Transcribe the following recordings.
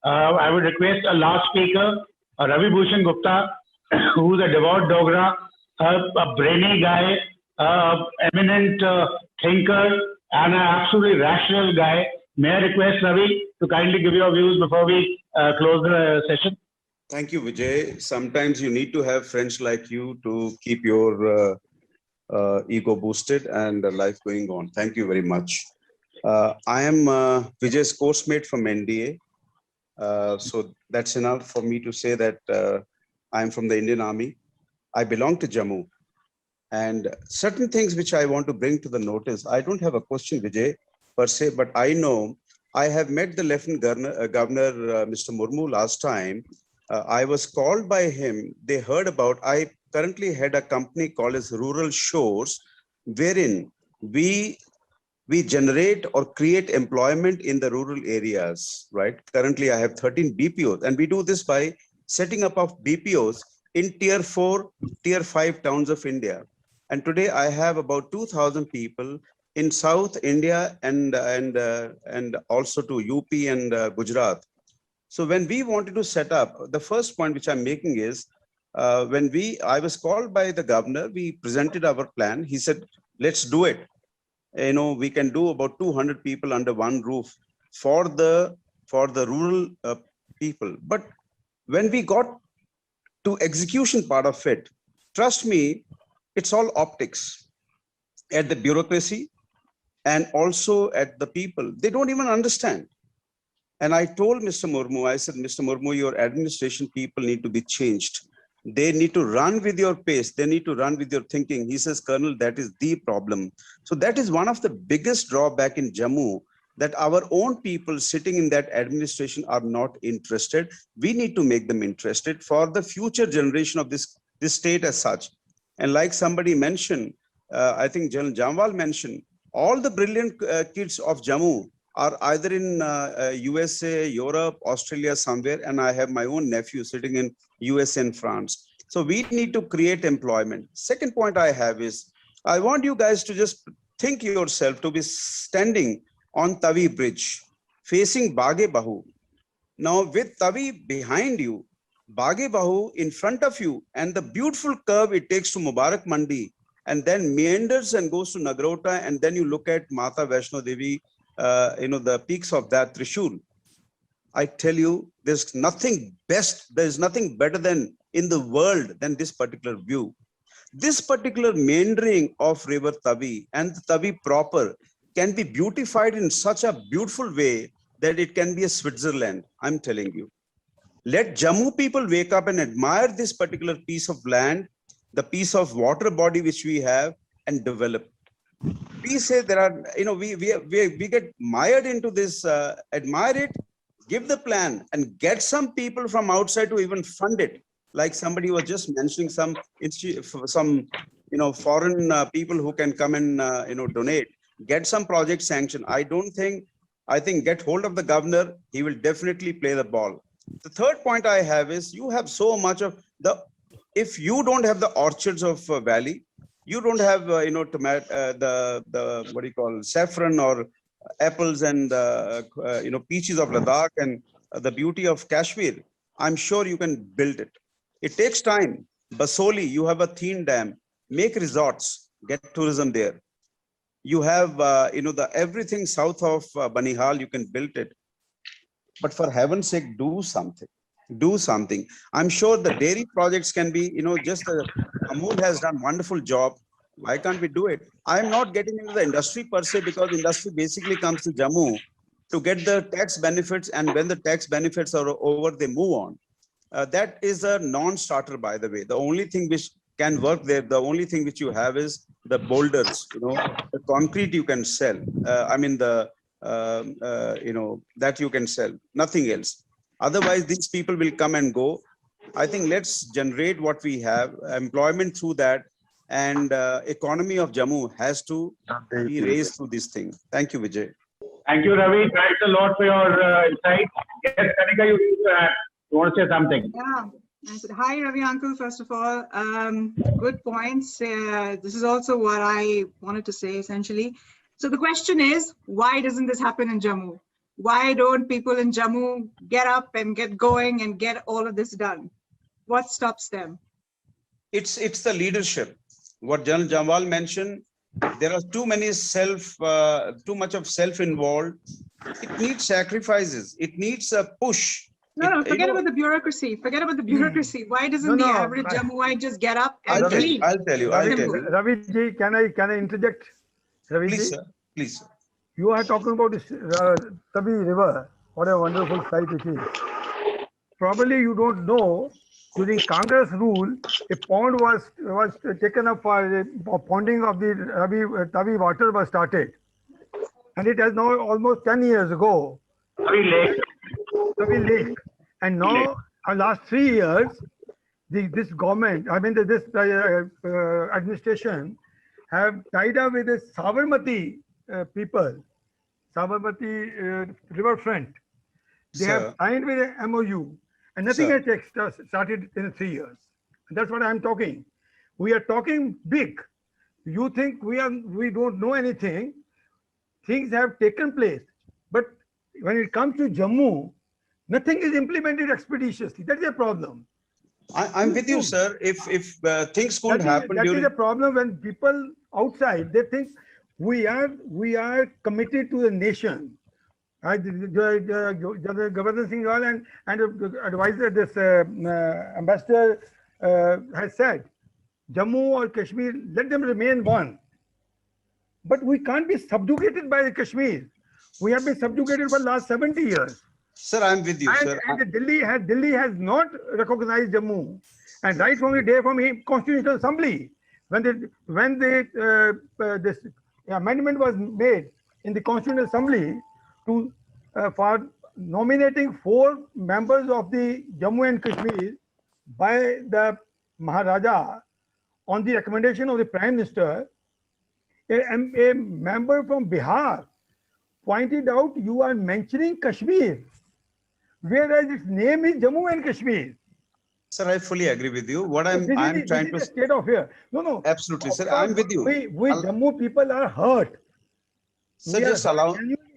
I would request a last speaker, Ravi Bhushan Gupta, who's a devout Dogra, a brainy guy, eminent thinker, and an absolutely rational guy. May I request Ravi to kindly give your views before we close the session? Thank you, Vijay. Sometimes you need to have friends like you to keep your ego boosted and life going on. Thank you very much. I am Vijay's course mate from NDA. So that's enough for me to say that I'm from the Indian Army. I belong to Jammu. And certain things which I want to bring to the notice, I don't have a question, Vijay, per se, but I know I have met the Lieutenant Governor, Mr. Murmu last time. I was called by him. They heard about, I currently head a company called as Rural Shores, wherein we generate or create employment in the rural areas, right? Currently, I have 13 BPOs, and we do this by setting up of BPOs in tier 4, tier 5 towns of India. And today I have about 2,000 people in South India and also to UP and Gujarat. So when we wanted to set up, the first point which I'm making is, I was called by the governor, we presented our plan. He said, let's do it. You know, we can do about 200 people under one roof for the rural people. But when we got to execution part of it, trust me, it's all optics at the bureaucracy and also at the people. They don't even understand. And I told Mr. Murmu, I said, Mr. Murmu, your administration people need to be changed. They need to run with your pace. They need to run with your thinking. He says, Colonel, that is the problem. So that is one of the biggest drawback in Jammu, that our own people sitting in that administration are not interested. We need to make them interested for the future generation of this state as such. And like somebody mentioned, I think General Jamwal mentioned, all the brilliant kids of Jammu are either in USA, Europe, Australia, somewhere, and I have my own nephew sitting in USA and France. So we need to create employment. Second point I have is, I want you guys to just think yourself to be standing on Tavi Bridge, facing Bage Bahu. Now with Tavi behind you, Bage Bahu in front of you, and the beautiful curve it takes to Mubarak Mandi, and then meanders and goes to Nagrota, and then you look at Mata Vaishno Devi, the peaks of that Trishul. I tell you, there's nothing better than in the world than this particular view. This particular meandering of river Tavi and the Tavi proper can be beautified in such a beautiful way that it can be a Switzerland, I'm telling you. Let Jammu people wake up and admire this particular piece of land, the piece of water body which we have, and develop. We say there are, we get mired into this, admire it, give the plan, and get some people from outside to even fund it. Like somebody was just mentioning some foreign people who can come and donate, get some project sanction. I think get hold of the governor, he will definitely play the ball. The third point I have is, you have so much of if you don't have the orchards of Valley, you don't have tomato, what do you call, saffron or apples and peaches of Ladakh and the beauty of Kashmir. I'm sure you can build it. It takes time. Basoli, you have a Theen Dam, make resorts, get tourism there. You have everything south of Banihal, you can build it. But for heaven's sake, do something. Do something. I'm sure the dairy projects can be, Amul has done wonderful job. Why can't we do it? I'm not getting into the industry per se, because industry basically comes to Jammu to get the tax benefits, and when the tax benefits are over, they move on. That is a non-starter, by the way. The only thing which can work there, the only thing which you have is the boulders, the concrete you can sell. That you can sell, nothing else. Otherwise, these people will come and go. I think let's generate what we have, employment through that, and economy of Jammu has to be raised through this thing. Thank you, Vijay. Thank you, Ravi. Thanks a lot for your insight. Yes, Kanika, you want to say something? Yeah. Hi, Ravi uncle, first of all. Good points. This is also what I wanted to say, essentially. So the question is, why doesn't this happen in Jammu? Why don't people in Jammu get up and get going and get all of this done? What stops them? It's the leadership. What General Jamal mentioned, there are too much of self-involved. It needs sacrifices. It needs a push. No, forget about the bureaucracy. Forget about the bureaucracy. Why doesn't the average Jammuite just get up and leave? I'll tell you. Ravi ji, can I interject? Ravi Please, ji, sir. Please, sir. you are talking about this Tavi River. What a wonderful sight it is. Probably you don't know, during Congress rule, a pond was taken up for ponding of the Tavi water was started. And it has now almost 10 years ago. Tavi Lake. And now, last 3 years, this government, I mean, this administration have tied up with the Sabarmati people, Sabarmati riverfront. They have signed with an MOU, and nothing has started in 3 years. And that's what I'm talking. We are talking big. You think we don't know anything. Things have taken place, but when it comes to Jammu, nothing is implemented expeditiously. That's a problem. I'm with you, sir. If things could happen that during... is a problem when people outside, they think we are committed to the nation. Governor Singhal and advisor, this ambassador has said, Jammu or Kashmir, let them remain one. But we can't be subjugated by Kashmir. We have been subjugated for the last 70 years. Sir, I'm with you, sir. And Delhi has not recognized Jammu. And right from the day from the Constitutional Assembly, when this amendment was made in the Constitutional Assembly to for nominating 4 members of the Jammu and Kashmir by the Maharaja on the recommendation of the Prime Minister, a member from Bihar pointed out, you are mentioning Kashmir, whereas its name is Jammu and Kashmir. Sir, I fully agree with you. What I'm trying to... state of here. No. Absolutely, sir. I'm with you. We Jammu people are hurt. Sir, just allow...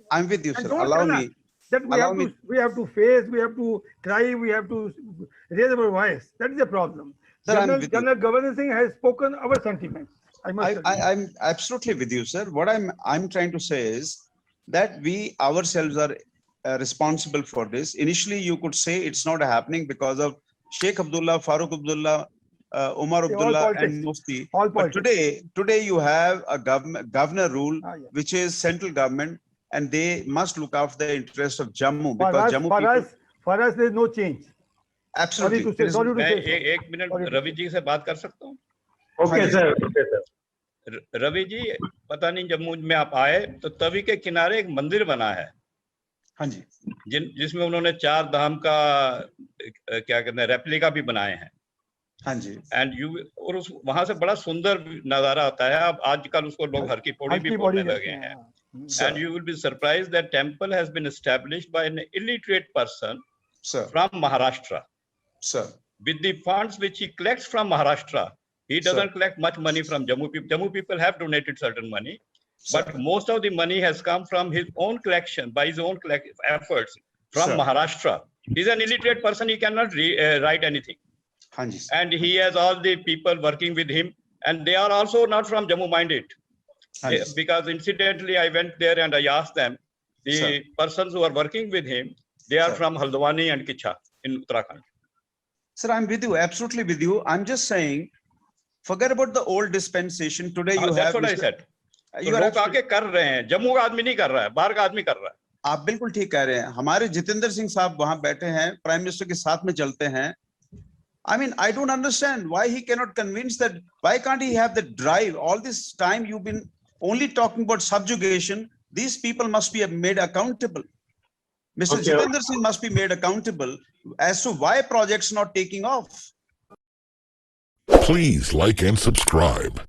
I'm with you, sir. Allow me. That we have to face, we have to cry, we have to raise our voice. That is the problem. Sir, General Governor Singh has spoken our sentiments. I'm absolutely with you, sir. What I'm trying to say is that we ourselves are responsible for this. Initially, you could say it's not happening because of Sheikh Abdullah, Farooq Abdullah, Umar Abdullah, and Mufti. But today you have a governor rule, which is central government, and they must look after the interest of Jammu, because for us there is no change. Absolutely. एक minute Ravi ji से बात कर सकता हूँ? Okay, sir. Ravi ji, पता नहीं जम्मू में आप आए तो तवी के किनारे एक मंदिर बना है। हाँ जी। जिसमें उन्होंने 4 धाम का क्या कहते हैं रेप्लिका भी बनाए हैं। हाँ जी। और वहां से बड़ा सुंदर नजारा आता है। अब आजकल उसको लोग हर की पौड़ी भी बोलने लगे हैं। And you will be surprised that temple has been established by an illiterate person from Maharashtra. Sir. With the funds which he collects from Maharashtra, he doesn't collect much money from Jammu people. Jammu people have donated certain money, but most of the money has come from his own collection, by his own efforts from Maharashtra. He's an illiterate person. He cannot write anything. And he has all the people working with him, and they are also not from Jammu minded. Because incidentally, I went there and I asked them, the persons who are working with him, they are from Haldwani and Kicha in Uttarakhand. Sir, I'm with you, absolutely with you. I'm just saying, forget about the old dispensation. Today you have... That's what I said. You are आके कर रहे हैं, जम्मू का आदमी नहीं कर रहा है, बाहर का आदमी कर रहा है. आप बिल्कुल ठीक कह रहे हैं. हमारे जितेंद्र सिंह साहब वहां बैठे हैं, प्राइम मिनिस्टर के साथ में चलते हैं. I mean, I don't understand why he cannot convince that. Why can't he have the drive? All this time you've been only talking about subjugation. These people must be made accountable. Mr. Jitendra Singh must be made accountable as to why projects not taking off. Please like and subscribe.